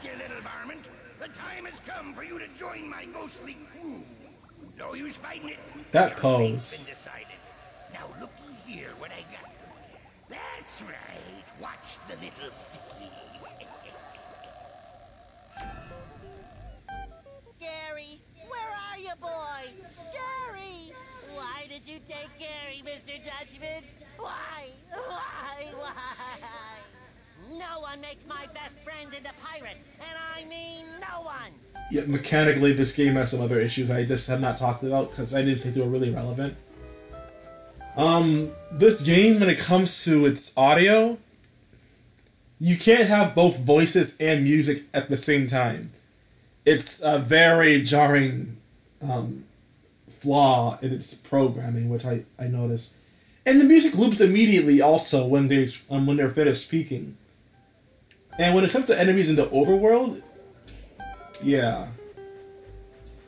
you little varmint. The time has come for you to join my ghostly crew. No use fighting it. That pose. Been decided. Now looky here what I got for you. That's right. Watch the little sticky. Gary, where are you, boy? Gary! Why did you take Gary, Mr. Dutchman? Why? No one makes my best friends into pirates, and I mean no one! Yeah, mechanically this game has some other issues I just have not talked about because I didn't think they were really relevant. This game, when it comes to its audio, you can't have both voices and music at the same time. It's a very jarring flaw in its programming, which I noticed. And the music loops immediately also when they're finished speaking. And when it comes to enemies in the overworld, yeah.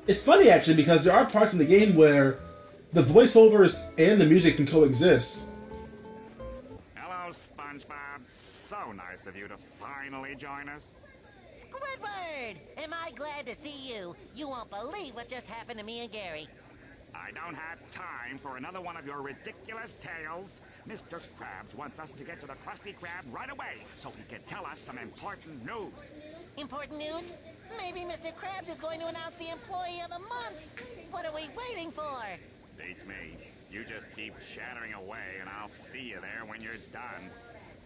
It's funny actually because there are parts in the game where the voiceovers and the music can coexist. Hello, SpongeBob. So nice of you to finally join us. Squidward! Am I glad to see you? You won't believe what just happened to me and Gary. I don't have time for another one of your ridiculous tales. Mr. Krabs wants us to get to the Krusty Krab right away so he can tell us some important news. Important news? Maybe Mr. Krabs is going to announce the Employee of the Month. What are we waiting for? Beats me. You just keep chattering away and I'll see you there when you're done.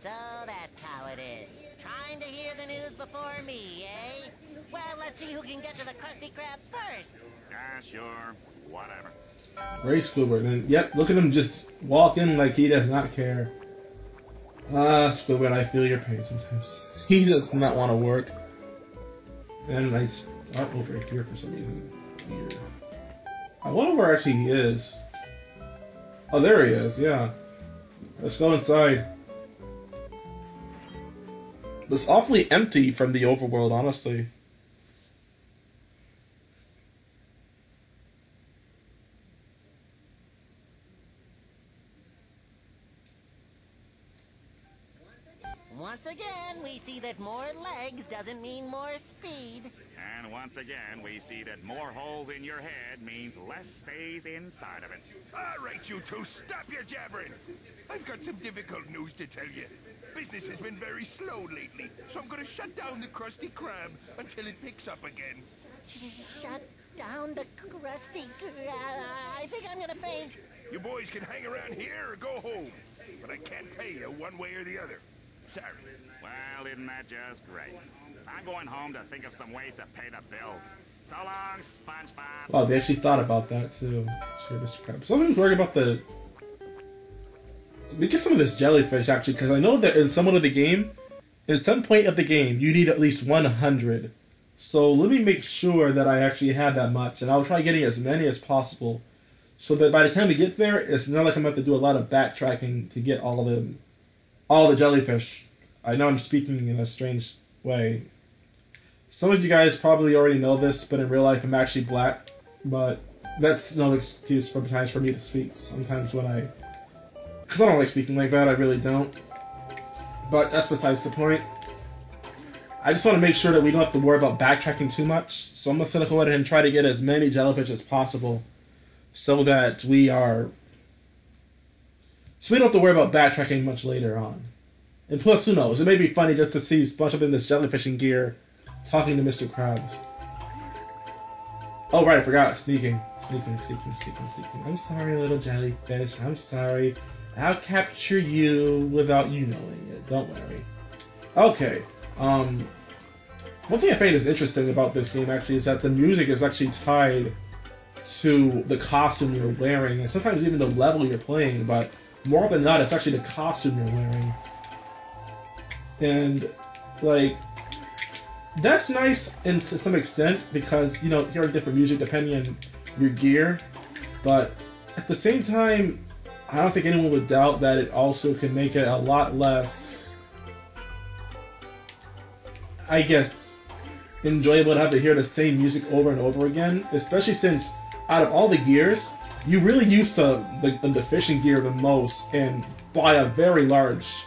So that's how it is. Trying to hear the news before me, eh? Well, let's see who can get to the Krusty Krab first. Ah, sure. Whatever. Ray Squidward, and yep, look at him just walk in like he does not care. Squidward, I feel your pain sometimes. He does not want to work. And I just got over here for some reason. Weird. I wonder where actually he is. Oh, there he is, yeah. Let's go inside. It's awfully empty from the overworld, honestly. Once again, we see that more legs doesn't mean more speed. And once again, we see that more holes in your head means less stays inside of it. All right, you two, stop your jabbering. I've got some difficult news to tell you. Business has been very slow lately, so I'm going to shut down the Krusty Krab until it picks up again. Shut down the Krusty Krab. I think I'm gonna faint. You boys can hang around here or go home, but I can't pay you one way or the other. Sorry. Well, isn't that just great? I'm going home to think of some ways to pay the bills. So long, SpongeBob. Wow, they actually thought about that too. Sure, Mr. Krabs. Something's worried about the... We get some of this jellyfish actually, because I know that in some of the game, in some point of the game, you need at least 100. So let me make sure that I actually have that much, and I'll try getting as many as possible, so that by the time we get there, it's not like I'm going to have to do a lot of backtracking to get all the jellyfish. I know I'm speaking in a strange way. Some of you guys probably already know this, but in real life I'm actually black. But that's no excuse sometimes for me to speak. Sometimes when because I don't like speaking like that, I really don't. But that's besides the point. I just want to make sure that we don't have to worry about backtracking too much. So I'm just going to go ahead and try to get as many jellyfish as possible, so that we don't have to worry about backtracking much later on. And plus, who knows, it may be funny just to see SpongeBob in this jellyfishing gear talking to Mr. Krabs. Oh right, I forgot, sneaking. Sneaking. I'm sorry, little jellyfish, I'm sorry. I'll capture you without you knowing it, don't worry. Okay, one thing I find is interesting about this game actually is that the music is actually tied to the costume you're wearing, and sometimes even the level you're playing, but more often than not, it's actually the costume you're wearing. And, like, that's nice and to some extent, because, you know, hearing different music depending on your gear, but at the same time, I don't think anyone would doubt that it also can make it a lot less, I guess, enjoyable to have to hear the same music over and over again, especially since out of all the gears, you really use the fishing gear the most, and by a very large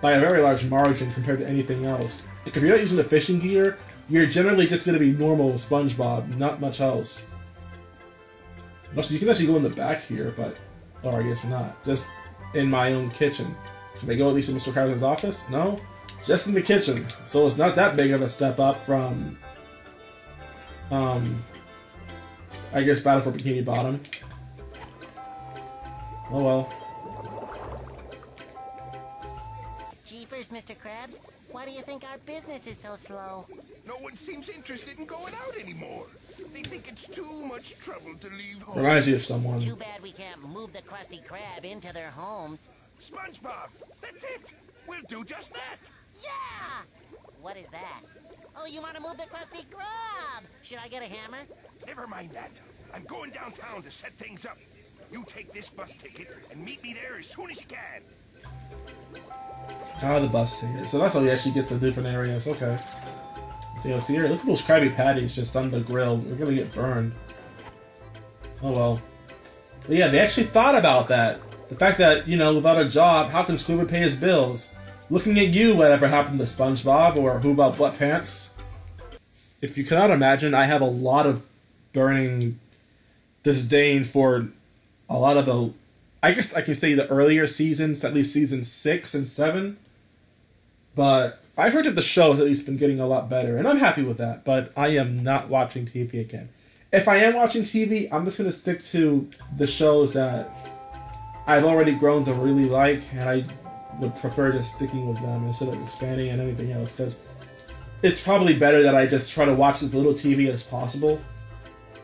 margin compared to anything else. Like, if you're not using the fishing gear, you're generally just gonna be normal SpongeBob, not much else. You can actually go in the back here, but... Or I guess not. Just in my own kitchen. Can I go at least in Mr. Krabs' office? No? Just in the kitchen. So it's not that big of a step up from... I guess Battle for Bikini Bottom. Oh well. Jeepers, Mr. Krabs. Why do you think our business is so slow? No one seems interested in going out anymore. They think it's too much trouble to leave home. Reminds you of someone. Too bad we can't move the Krusty Krab into their homes. SpongeBob, that's it. We'll do just that. Yeah! What is that? Oh, you want to move the Krusty Krab? Should I get a hammer? Never mind that. I'm going downtown to set things up. You take this bus ticket and meet me there as soon as you can. Ah, the bus ticket. So that's how we actually get to different areas. Okay. Anything else here? Look at those Krabby Patties just on the grill. We're gonna get burned. Oh well. But yeah, they actually thought about that. The fact that, you know, without a job, how can Squidward pay his bills? Looking at you, whatever happened to SpongeBob, or who about Butt Pants? If you cannot imagine, I have a lot of burning disdain for a lot of the... I guess I can say the earlier seasons, at least season 6 and 7. But I've heard that the show has at least been getting a lot better, and I'm happy with that, but I am not watching TV again. If I am watching TV, I'm just going to stick to the shows that I've already grown to really like, and I would prefer just sticking with them instead of expanding and anything else, because it's probably better that I just try to watch as little TV as possible.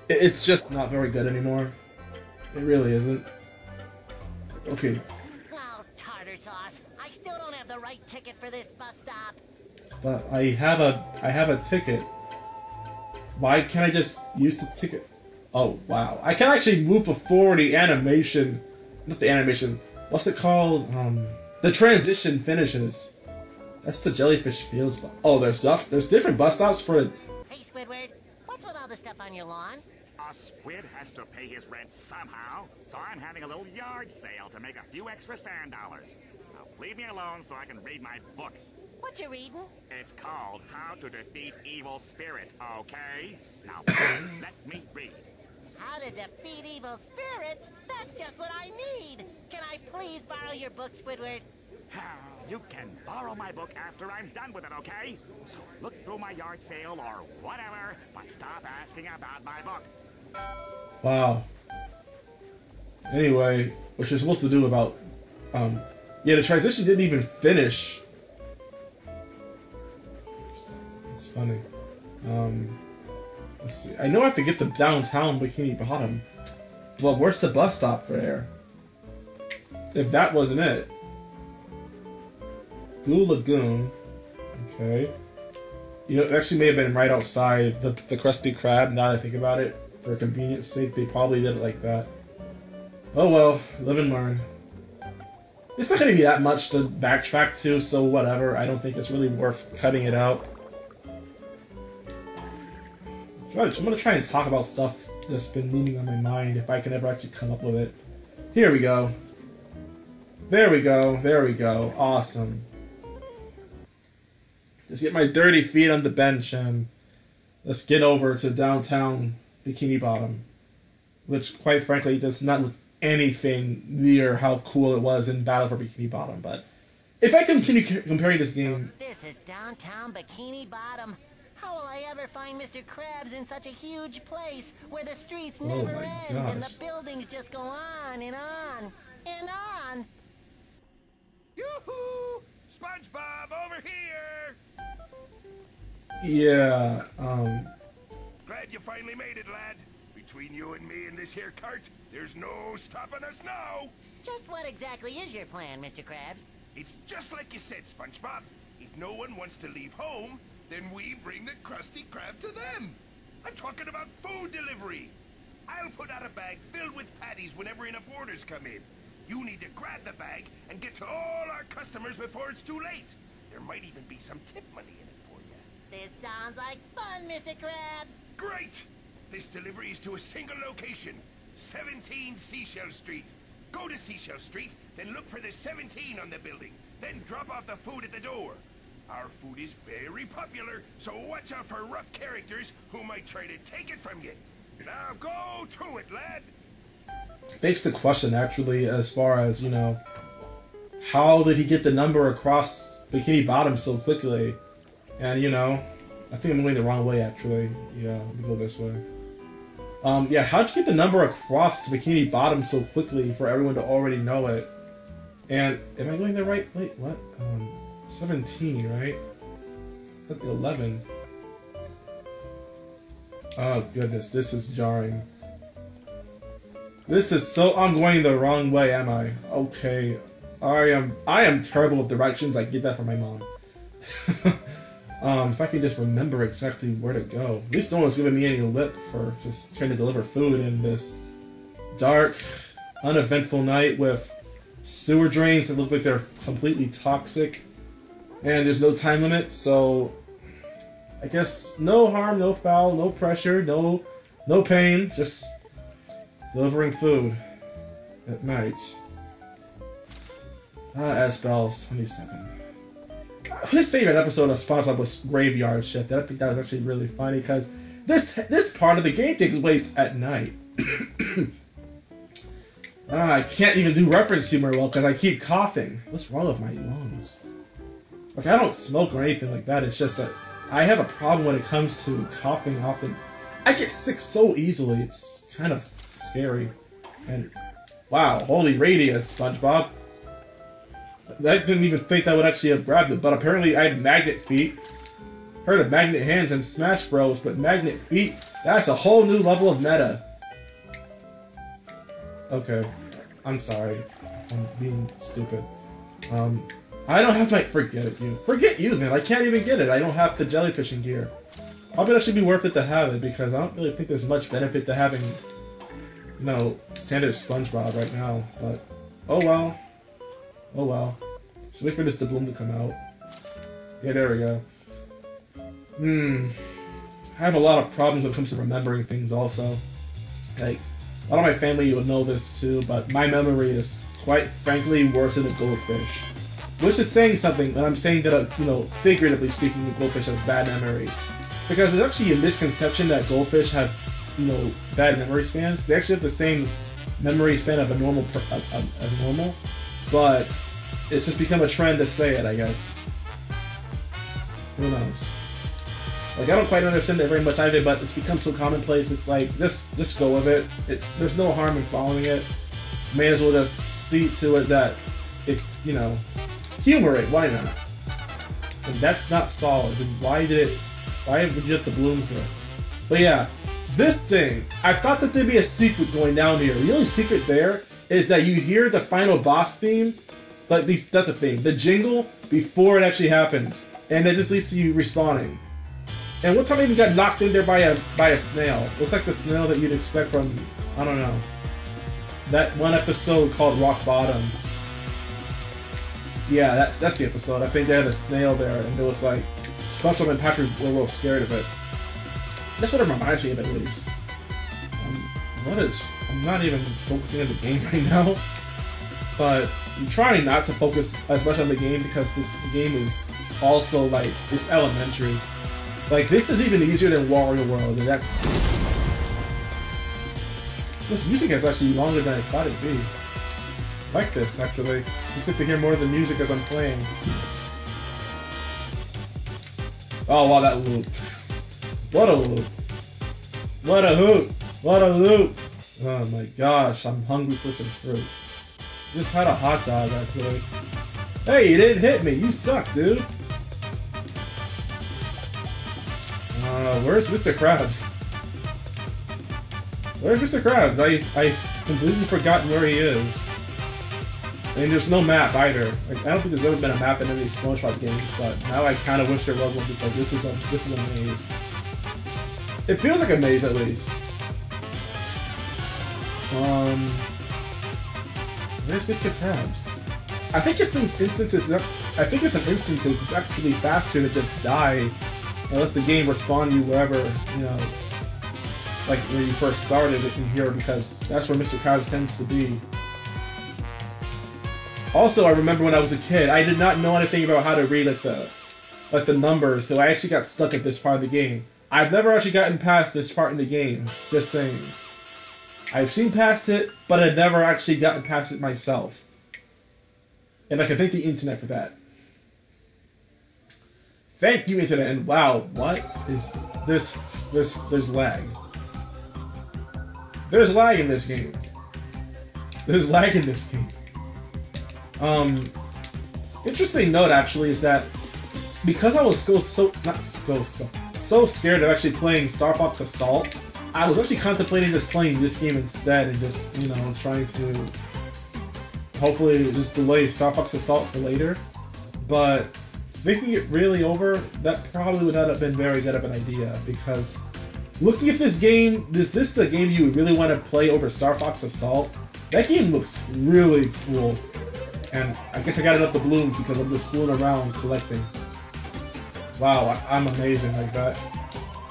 It's just not very good anymore. It really isn't. Okay. Oh, tartar sauce. I still don't have the right ticket for this bus stop. But I have a ticket. Why can't I just use the ticket? Oh, wow. I can actually move before the animation. Not the animation. What's it called? The transition finishes. That's the Jellyfish Fields bus. Oh, there's different bus stops for... Hey, Squidward. What's with all the stuff on your lawn? A squid has to pay his rent somehow, so I'm having a little yard sale to make a few extra sand dollars. Now, leave me alone so I can read my book. What you reading? It's called How to Defeat Evil Spirit, okay? Now, let me read. How to defeat evil spirits? That's just what I need! Can I please borrow your book, Squidward? You can borrow my book after I'm done with it, okay? So look through my yard sale or whatever, but stop asking about my book. Wow. Anyway, what you're supposed to do about... yeah, the transition didn't even finish. It's funny. Let's see. I know I have to get to downtown Bikini Bottom. Well, where's the bus stop for there? If that wasn't it. Blue Lagoon. Okay. You know, it actually may have been right outside the Krusty Krab, now that I think about it. For convenience sake, they probably did it like that. Oh well, live and learn. It's not going to be that much to backtrack to, so whatever. I don't think it's really worth cutting it out. I'm going to try and talk about stuff that's been looming on my mind, if I can ever actually come up with it. Here we go. There we go. There we go. Awesome. Just get my dirty feet on the bench and let's get over to downtown Bikini Bottom. Which, quite frankly, does not look anything near how cool it was in Battle for Bikini Bottom. But if I continue comparing this game... This is downtown Bikini Bottom. How will I ever find Mr. Krabs in such a huge place where the streets never end and the buildings just go on and on and on? Yoo-hoo! SpongeBob, over here! Yeah, Glad you finally made it, lad. Between you and me and this here cart, there's no stopping us now. Just what exactly is your plan, Mr. Krabs? It's just like you said, SpongeBob. If no one wants to leave home, then we bring the Krusty Krab to them. I'm talking about food delivery. I'll put out a bag filled with patties whenever enough orders come in. You need to grab the bag and get to all our customers before it's too late. There might even be some tip money in it for you. This sounds like fun, Mr. Krabs. Great! This delivery is to a single location, 17 Seashell Street. Go to Seashell Street, then look for the 17 on the building. Then drop off the food at the door. Our food is very popular, so watch out for rough characters who might try to take it from you. Now go to it, lad. Begs the question, actually, as far as, you know, how did he get the number across Bikini Bottom so quickly? And, you know, I think I'm going the wrong way, actually. Yeah, let me go this way. Yeah, how'd you get the number across Bikini Bottom so quickly for everyone to already know it? And, am I going the right? Wait, what? 17, right? That's 11. Oh, goodness, this is jarring. This is so... I'm going the wrong way, am I? Okay. I am terrible with directions. I get that from my mom. If I could just remember exactly where to go. At least no one's giving me any lip for just trying to deliver food in this dark, uneventful night with sewer drains that look like they're completely toxic. And there's no time limit, so... I guess no harm, no foul, no pressure, no pain. Just delivering food at night. As Bells 27. His favorite episode of SpongeBob was Graveyard Shift. I think that was actually really funny because this part of the game takes place at night. I can't even do reference humor well because I keep coughing. What's wrong with my lungs? Like, I don't smoke or anything like that. It's just that I have a problem when it comes to coughing often. I get sick so easily. It's kind of scary. And wow, holy radius, SpongeBob. I didn't even think that would actually have grabbed it, but apparently I had magnet feet. Heard of magnet hands and Smash Bros, but magnet feet, that's a whole new level of meta. Okay, I'm sorry. I'm being stupid. I don't have my... Forget you. Forget you, then. I can't even get it. I don't have the jellyfishing gear. Probably that should be worth it to have it, because I don't really think there's much benefit to having, you know, standard SpongeBob right now, but oh well. Oh well. Just wait for this doubloon to come out. Yeah, there we go. I have a lot of problems when it comes to remembering things also. Like, a lot of my family would know this too, but my memory is, quite frankly, worse than a goldfish. Which is saying something when I'm saying that, you know, figuratively speaking, the goldfish has bad memory. Because there's actually a misconception that goldfish have, you know, bad memory spans. They actually have the same memory span of a normal, as normal. But it's just become a trend to say it, I guess. Who knows? Like, I don't quite understand it very much either, but it's become so commonplace, it's like, just go with it. There's no harm in following it. May as well just see to it that, you know, humor it, why not? And that's not solid, then why would you have the blooms there? But yeah, this thing, I thought that there'd be a secret going down here. The only secret there is that you hear the final boss theme, like, at least that's the theme, the jingle, before it actually happens. And it just leads to you respawning. And one time I even got knocked in there by a snail. Looks like the snail that you'd expect from, I don't know, that one episode called Rock Bottom. Yeah, that's the episode. I think they had a snail there, and it was like, SpongeBob and Patrick were real scared of it. That's what it reminds me of, at least. I'm not even focusing on the game right now, but I'm trying not to focus as much on the game because this game is also, like, it's elementary. Like, this is even easier than Wario World, and that's... This music is actually longer than I thought it'd be. I like this, actually. Just get to hear more of the music as I'm playing. Oh, wow, that loop. What a loop. What a hoot. What a loop. Oh my gosh, I'm hungry for some fruit. Just had a hot dog, actually. Hey, you didn't hit me. You suck, dude. Where's Mr. Krabs? Where's Mr. Krabs? I completely forgotten where he is. And there's no map either. Like, I don't think there's ever been a map in any SpongeBob games, but now I kind of wish there was one because this is a maze. It feels like a maze at least. Where's Mr. Krabs? I think there's some instances. It's actually faster to just die and let the game respawn you wherever, you know, like where you first started in here, because that's where Mr. Krabs tends to be. Also, I remember when I was a kid, I did not know anything about how to read like the like the numbers, so I actually got stuck at this part of the game. I've never actually gotten past this part in the game, just saying. I've seen past it, but I've never actually gotten past it myself. And I can thank the internet for that. Thank you, internet, and wow, what is this? There's lag. There's lag in this game. There's lag in this game. Interesting note actually is that because I was so scared of actually playing Star Fox Assault, I was actually contemplating just playing this game instead and just, you know, trying to hopefully just delay Star Fox Assault for later. But making it really over, that probably would not have been very good of an idea, because looking at this game, is this the game you really want to play over Star Fox Assault? That game looks really cool. And I guess I got it up the balloons because I'm just fooling around collecting. Wow, I'm amazing like that.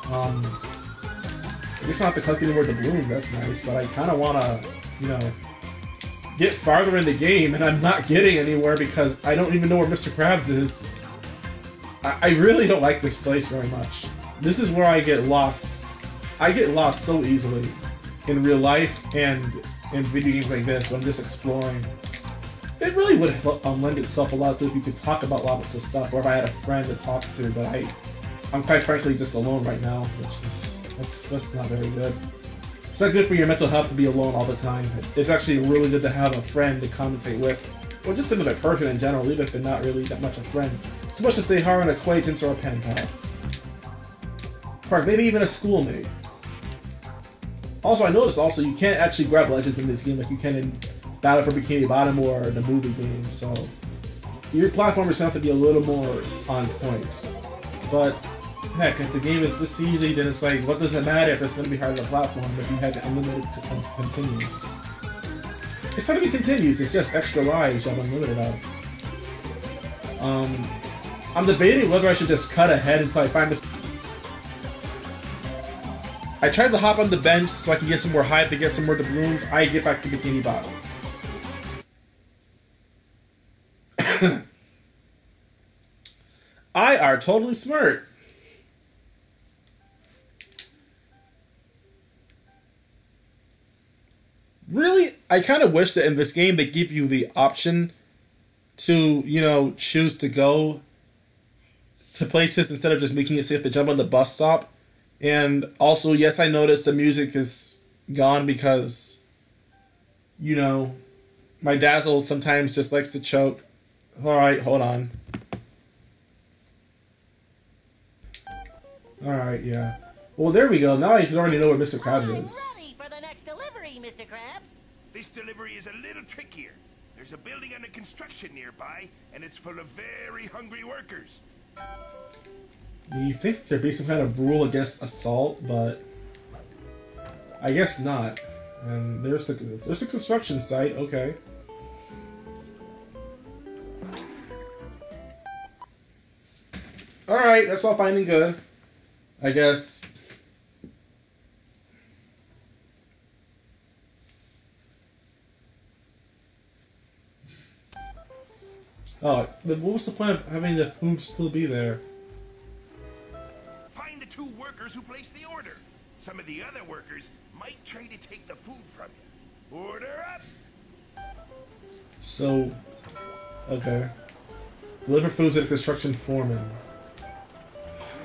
I guess I don't have to collect any more doubloons, that's nice, but I kind of want to, you know, get farther in the game, and I'm not getting anywhere because I don't even know where Mr. Krabs is. I really don't like this place very much. This is where I get lost. I get lost so easily in real life and in video games like this when I'm just exploring. It really would lend itself a lot to if you could talk about lots of stuff, or if I had a friend to talk to, but I'm quite frankly just alone right now, which is, that's not very good. It's not good for your mental health to be alone all the time. It's actually really good to have a friend to commentate with, or just another person in general, even if they're not really that much a friend. So much as they are an acquaintance or a pen pal. Or maybe even a schoolmate. Also, I noticed also you can't actually grab legends in this game like you can in Battle for Bikini Bottom or the movie game, so your platformers have to be a little more on point. But heck, if the game is this easy, then it's like, what does it matter if it's going to be hard to platform if you have unlimited continues? It's not even continues, it's just extra lives I'm unlimited of. I'm debating whether I should just cut ahead until I find this. I tried to hop on the bench so I can get some more hype to get some more doubloons. I get back to Bikini Bottom. I are totally smart. Really, I kind of wish that in this game they give you the option to, you know, choose to go to places instead of just making it safe to jump on the bus stop. And also, yes, I noticed the music is gone because, you know, my Dazzle sometimes just likes to choke. Alright, hold on. Alright, yeah. Well, there we go. Now I already know where Mr. Krabs is. I'm ready for the next delivery, Mr. Krabs. This delivery is a little trickier. There's a building under construction nearby, and it's full of very hungry workers. You think there'd be some kind of rule against assault, but I guess not. And there's the construction site. Okay. All right, that's all fine and good, I guess. Oh, what was the point of having the food still be there? Find the two workers who placed the order. Some of the other workers might try to take the food from you. Order up! So, okay. Deliver food to the construction foreman.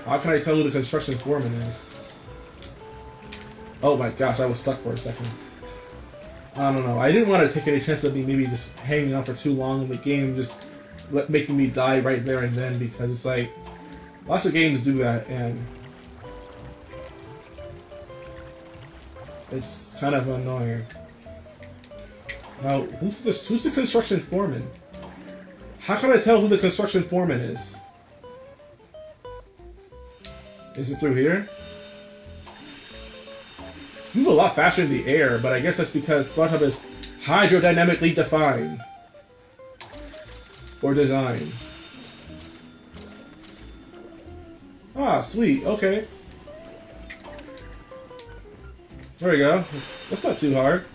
How can I tell who the construction foreman is? Oh my gosh, I was stuck for a second. I don't know. I didn't want to take any chance of me maybe just hanging out for too long in the game, just making me die right there and then, because it's like, lots of games do that, and it's kind of annoying. Now, who's the construction foreman? How can I tell who the construction foreman is? Is it through here? You move a lot faster in the air, but I guess that's because SpongeBob is hydrodynamically defined. Or designed. Ah, sweet, okay. There we go. That's not too hard.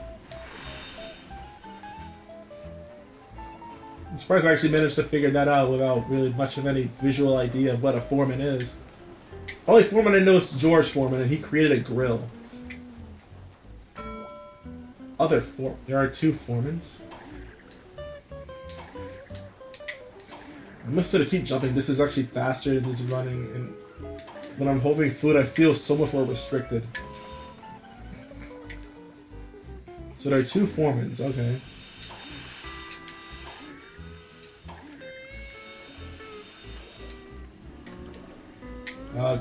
surprised I actually managed to figure that out without really much of any visual idea of what a foreman is. Only foreman I know is George Foreman, and he created a grill. There are 2 foremans. I'm just gonna keep jumping. This is actually faster than just running, and when I'm holding food, I feel so much more restricted. So there are 2 foremans, okay.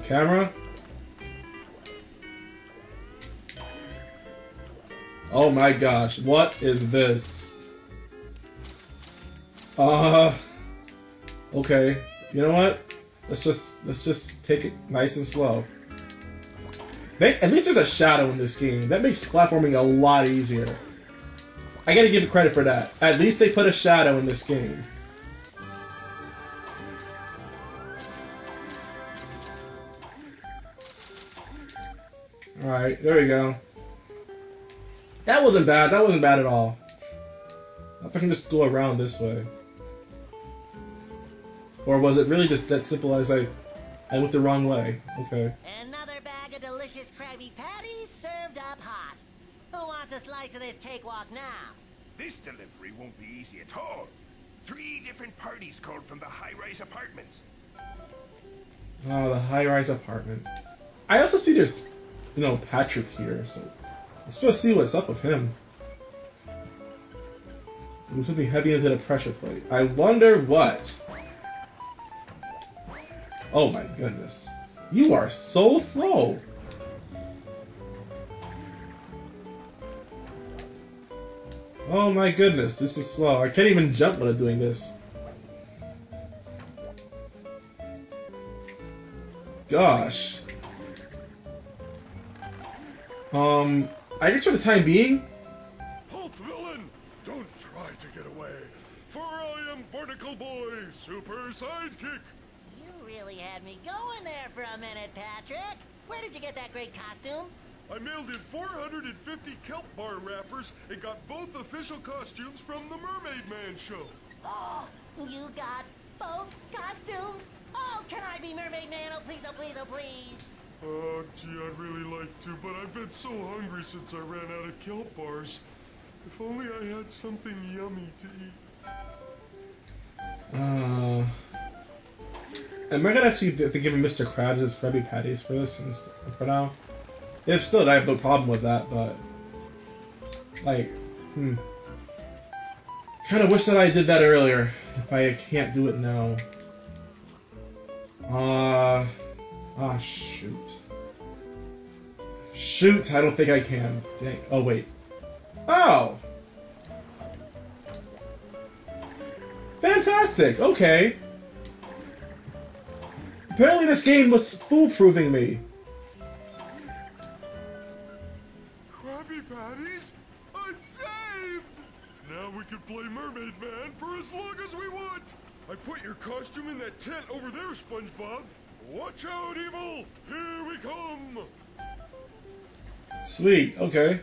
Camera? Oh my gosh, what is this? Okay, you know what? Let's just take it nice and slow. At least there's a shadow in this game. That makes platforming a lot easier. I gotta give it credit for that. At least they put a shadow in this game. Alright, there we go. That wasn't bad. That wasn't bad at all. If I can just go around this way. Or was it really just that simple as I went the wrong way? Okay. Another bag of delicious Krabby Patties served up hot. Who wants a slice of this cakewalk now? This delivery won't be easy at all. 3 different parties called from the high-rise apartments. Oh, the high-rise apartment. I also see there's, Patrick here, so let's go see what's up with him. Move something heavy into the pressure plate. I wonder what. Oh my goodness. You are so slow. Oh my goodness, this is slow. I can't even jump when I'm doing this. Gosh. I guess for the time being. Halt, villain! Don't try to get away, for I am Barnacle Boy, Super Sidekick. You really had me going there for a minute, Patrick. Where did you get that great costume? I mailed in 450 kelp bar wrappers and got both official costumes from the Mermaid Man show. Oh, you got both costumes? Oh, can I be Mermaid Man? Oh, please, oh, please, oh, please. Oh, gee, I'd really like to, but I've been so hungry since I ran out of kelp bars. If only I had something yummy to eat. Am I gonna actually give Mr. Krabs his Krabby Patties for this for now? If so, I have no problem with that, but kind of wish that I did that earlier. If I can't do it now. Shoot. Shoot, I don't think I can. Dang. Oh, wait. Oh! Fantastic, okay. Apparently this game was foolproofing me. Krabby Patties? I'm saved! Now we can play Mermaid Man for as long as we want! I put your costume in that tent over there, Spongebob. Watch out, evil! Here we come! Sweet, okay.